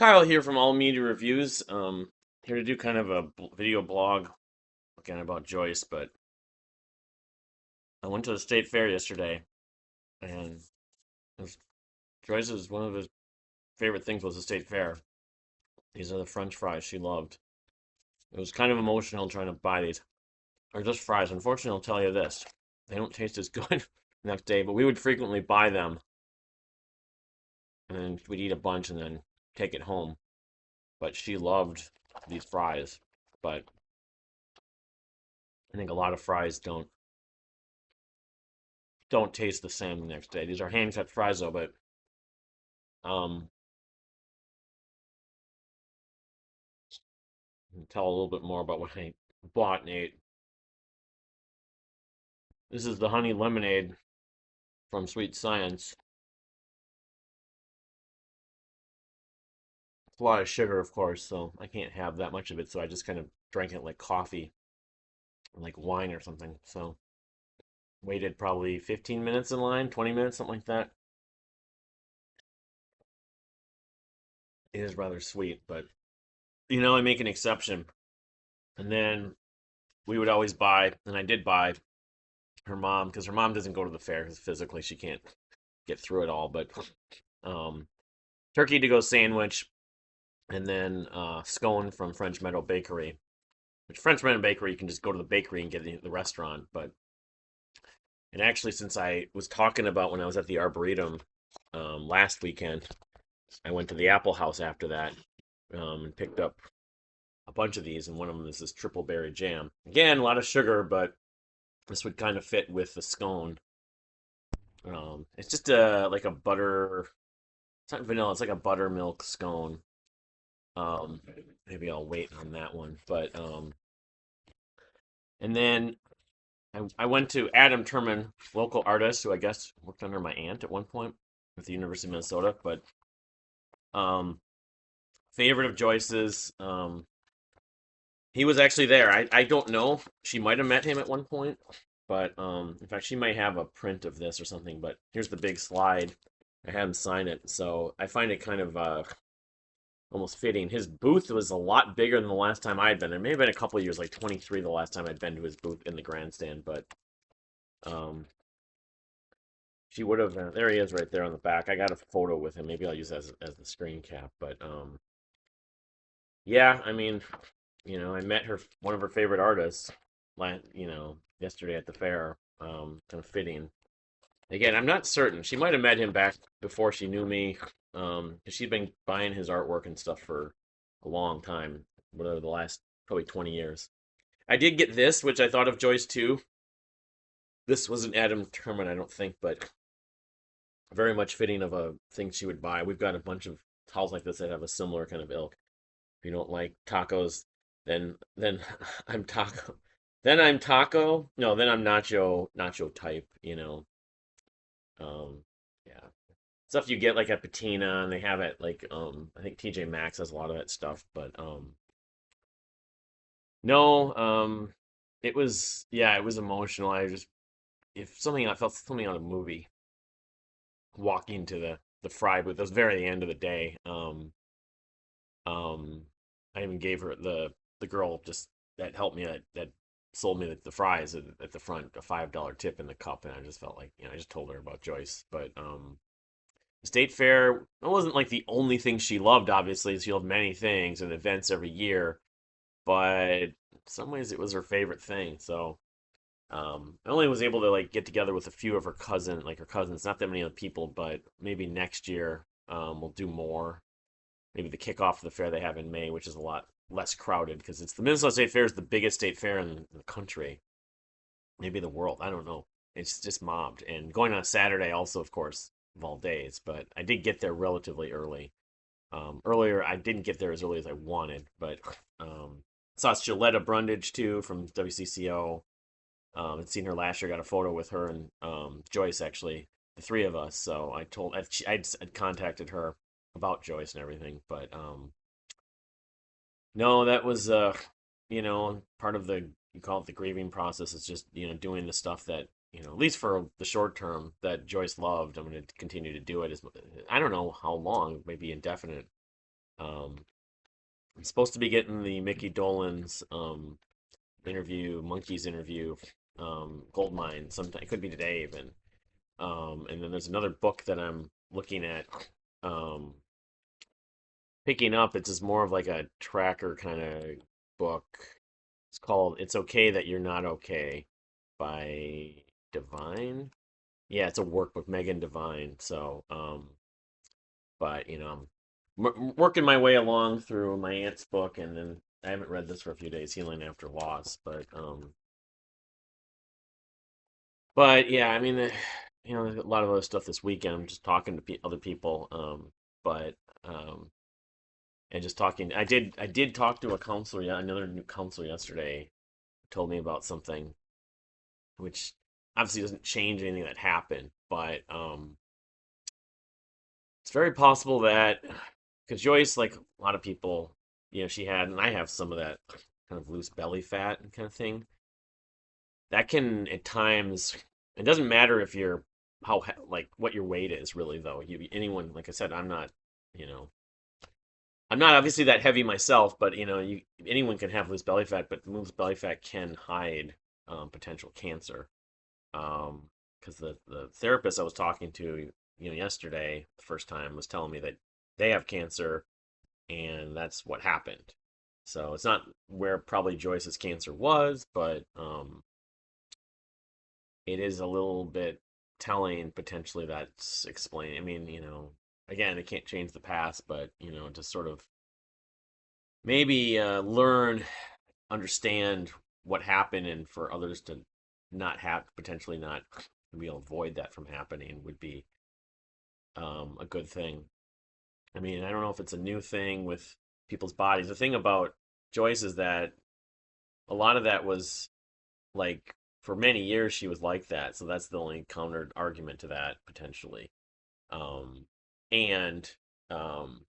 Kyle here from All Media Reviews. Here to do kind of a video blog again about Joyce, but I went to the state fair yesterday, and it was, Joyce's one of his favorite things was the state fair. These are the French fries she loved. It was kind of emotional trying to buy these, or just fries. Unfortunately, I'll tell you this: they don't taste as good the next day, but we would frequently buy them, and then we'd eat a bunch and then take it home. But she loved these fries, but I think a lot of fries don't taste the same the next day. These are hand cut fries though, but um, I'll tell a little bit more about what I bought and ate. This is the honey lemonade from Sweet Science. It's a lot of sugar, of course, so I can't have that much of it. So I just kind of drank it like coffee, or like wine or something. So waited probably 15 minutes in line, 20 minutes, something like that. It is rather sweet, but I make an exception. And then we would always buy, and I did buy her mom because her mom doesn't go to the fair because physically she can't get through it all. But um, turkey to go sandwich, and then scone from French Meadow Bakery. Which French Meadow Bakery you can just go to the bakery and get it at the restaurant. But and actually, since I was talking about when I was at the Arboretum last weekend, I went to the Apple House after that and picked up a bunch of these, and one of them is this triple berry jam. Again, a lot of sugar, but this would kind of fit with the scone. It's just like a butter. It's not vanilla. It's like a buttermilk scone. Um, Maybe I'll wait on that one. But and then I went to Adam Turman, local artist who I guess worked under my aunt at one point at the University of Minnesota. But um, favorite of Joyce's. He was actually there. I don't know. She might have met him at one point, but in fact, she might have a print of this or something. But here's the big slide. I had him sign it, so I find it kind of almost fitting. His booth was a lot bigger than the last time I'd been. It may have been a couple of years, like 23, the last time I'd been to his booth in the grandstand. But um, she would have. There he is, right there on the back. I got a photo with him. Maybe I'll use as the screen cap. But yeah, I mean, I met one of her favorite artists, yesterday at the fair. Kind of fitting. Again, I'm not certain. She might have met him back before she knew me, because she'd been buying his artwork and stuff for a long time, whatever the last probably 20 years. I did get this, which I thought of Joyce too. This wasn't Adam Turman, I don't think, but very much fitting of a thing she would buy. We've got a bunch of towels like this that have a similar kind of ilk. If you don't like tacos, then I'm taco. Then I'm taco. No, then I'm nacho type. Um, yeah. Stuff you get like at Patina and they have it like I think TJ Maxx has a lot of that stuff, but no, it was emotional. I just if something I felt something on a movie walking to the fry booth. That was very the end of the day. Um, I even gave her the girl just that helped me that sold me the fries at the front a $5 tip in the cup, and I just felt like I just told her about Joyce. But the state fair it wasn't like the only thing she loved. Obviously, she loved many things and events every year, but in some ways it was her favorite thing. So I only was able to like get together with a few of her cousins, not that many other people, but maybe next year we'll do more maybe the kickoff of the fair they have in May, which is a lot less crowded because it's the Minnesota State Fair is the biggest state fair in the country, maybe the world. I don't know. It's just mobbed and going on a Saturday also, of course, of all days. But I did get there relatively early. Earlier, I didn't get there as early as I wanted, but saw Shaletta Brundage too from WCCO. I'd seen her last year. Got a photo with her and Joyce actually, the three of us. So I'd contacted her about Joyce and everything, but no, that was part of the you call it the grieving process. It's just doing the stuff that at least for the short term that Joyce loved. I'm going to continue to do it. I don't know how long, maybe indefinite. Um, I'm supposed to be getting the Mickey Dolenz interview, Monkeys interview, Gold Mine. Sometime it could be today even. And then there's another book that I'm looking at, um, picking up. It's just more of like a tracker kind of book. It's called "It's Okay That You're Not Okay" by Divine. Yeah, it's a workbook, Megan Devine. So, but I'm working my way along through my aunt's book, and then I haven't read this for a few days, Healing After Loss. But yeah, I mean, there's a lot of other stuff this weekend. I'm just talking to other people, but um, and just talking. I did talk to a counselor, yeah, another new counselor yesterday. Told me about something which obviously doesn't change anything that happened, but it's very possible that because Joyce, like a lot of people, she had, and I have some of that kind of loose belly fat and kind of thing. That can at times, it doesn't matter if you're like what your weight is really though. Anyone, like I said, you know, I'm not obviously that heavy myself, but anyone can have loose belly fat, but loose belly fat can hide potential cancer. Because the therapist I was talking to, yesterday, the first time, was telling me that they have cancer and that's what happened. So it's not where probably Joyce's cancer was, but it is a little bit telling potentially that's explaining. I mean, again, it can't change the past, but to sort of maybe learn, understand what happened, and for others to not have potentially not be able to avoid that from happening would be a good thing. I mean, I don't know if it's a new thing with people's bodies. The thing about Joyce is that a lot of that was like for many years she was like that, so that's the only counter argument to that potentially. Um, and um,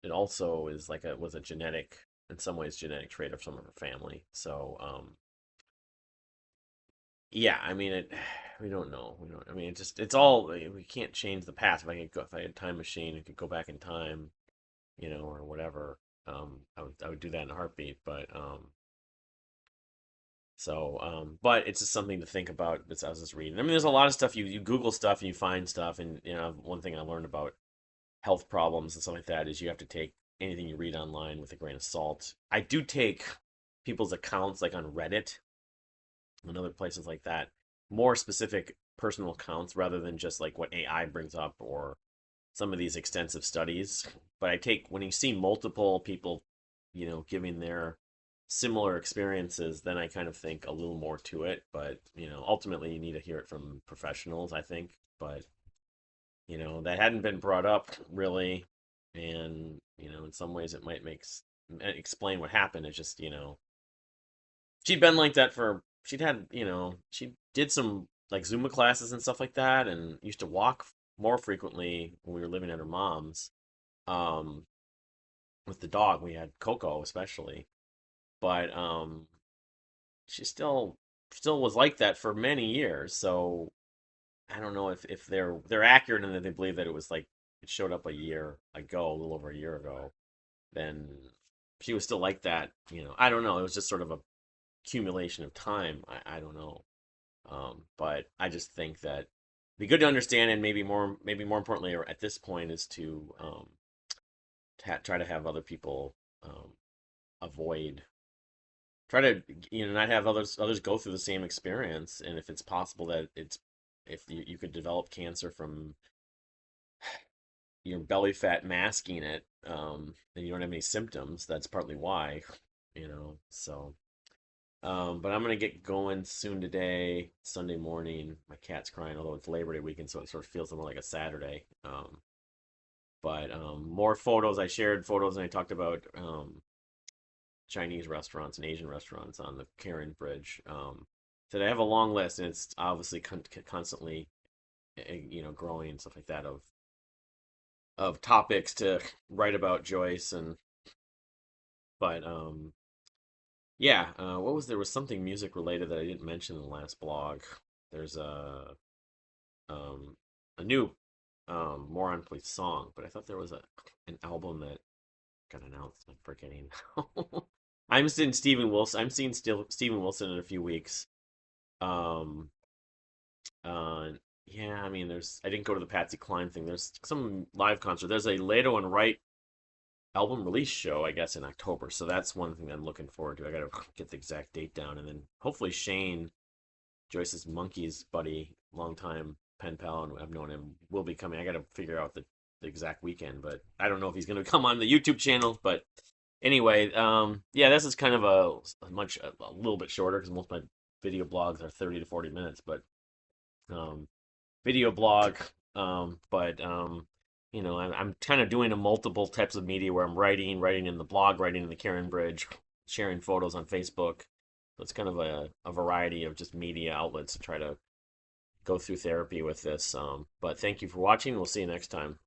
it also is like a was a genetic, in some ways, genetic trait of some of her family. So yeah, I mean it. We don't know. We don't. I mean, it's all we can't change the past. If I had a time machine, I could go back in time, or whatever. I would do that in a heartbeat. But it's just something to think about. As I was just reading. I mean, there's a lot of stuff you Google stuff and you find stuff, and one thing I learned about health problems and stuff like that is you have to take anything you read online with a grain of salt. I do take people's accounts like on Reddit and other places like that, more specific personal accounts rather than just like what AI brings up or some of these extensive studies. But I take when you see multiple people, giving their similar experiences, then I kind of think a little more to it. But ultimately, you need to hear it from professionals, I think. But that hadn't been brought up really, and in some ways, it might explain what happened. It's just she'd been like that for she'd had she did some like Zumba classes and stuff like that, and used to walk more frequently when we were living at her mom's. Um, with the dog, we had Coco especially, but she still was like that for many years. So I don't know if they're accurate in that they believe that it was like it showed up a year ago, a little over a year ago. Then she was still like that. I don't know. It was just sort of a accumulation of time. I don't know. But I just think that it'd be good to understand, and maybe more importantly, or at this point, is to try to have other people avoid, try to not have others go through the same experience, and if it's possible that if you could develop cancer from your belly fat masking it, and you don't have any symptoms, that's partly why, so. But I'm gonna get going soon today, Sunday morning. My cat's crying, although it's Labor Day weekend, so it sort of feels more like a Saturday. But more photos. I shared photos, and I talked about Chinese restaurants and Asian restaurants on the Karen Bridge. So I have a long list, and it's obviously constantly, growing and stuff like that of topics to write about Joyce and but yeah. What was there was something music related that I didn't mention in the last blog. There's um a new Moron Police song, but I thought there was an album that Gotta announce. I'm forgetting now. I'm seeing Stephen Wilson. I'm seeing still Stephen Wilson in a few weeks. Um, uh, yeah, I mean, there's. I didn't go to the Patsy Cline thing. There's some live concert. There's a Leto and Wright album release show, I guess, in October. So that's one thing I'm looking forward to. I gotta get the exact date down, and then hopefully Shane, Joyce's Monkeys buddy, longtime pen pal, and I've known him, will be coming. I gotta figure out the exact weekend, but I don't know if he's gonna come on the YouTube channel. But anyway, yeah, this is kind of a little bit shorter because most of my video blogs are 30 to 40 minutes, but um, video blog. But I'm kind of doing a multiple types of media where I'm writing in the blog, writing in the Karen Bridge, sharing photos on Facebook. So it's kind of a variety of just media outlets to try to go through therapy with this. But thank you for watching. We'll see you next time.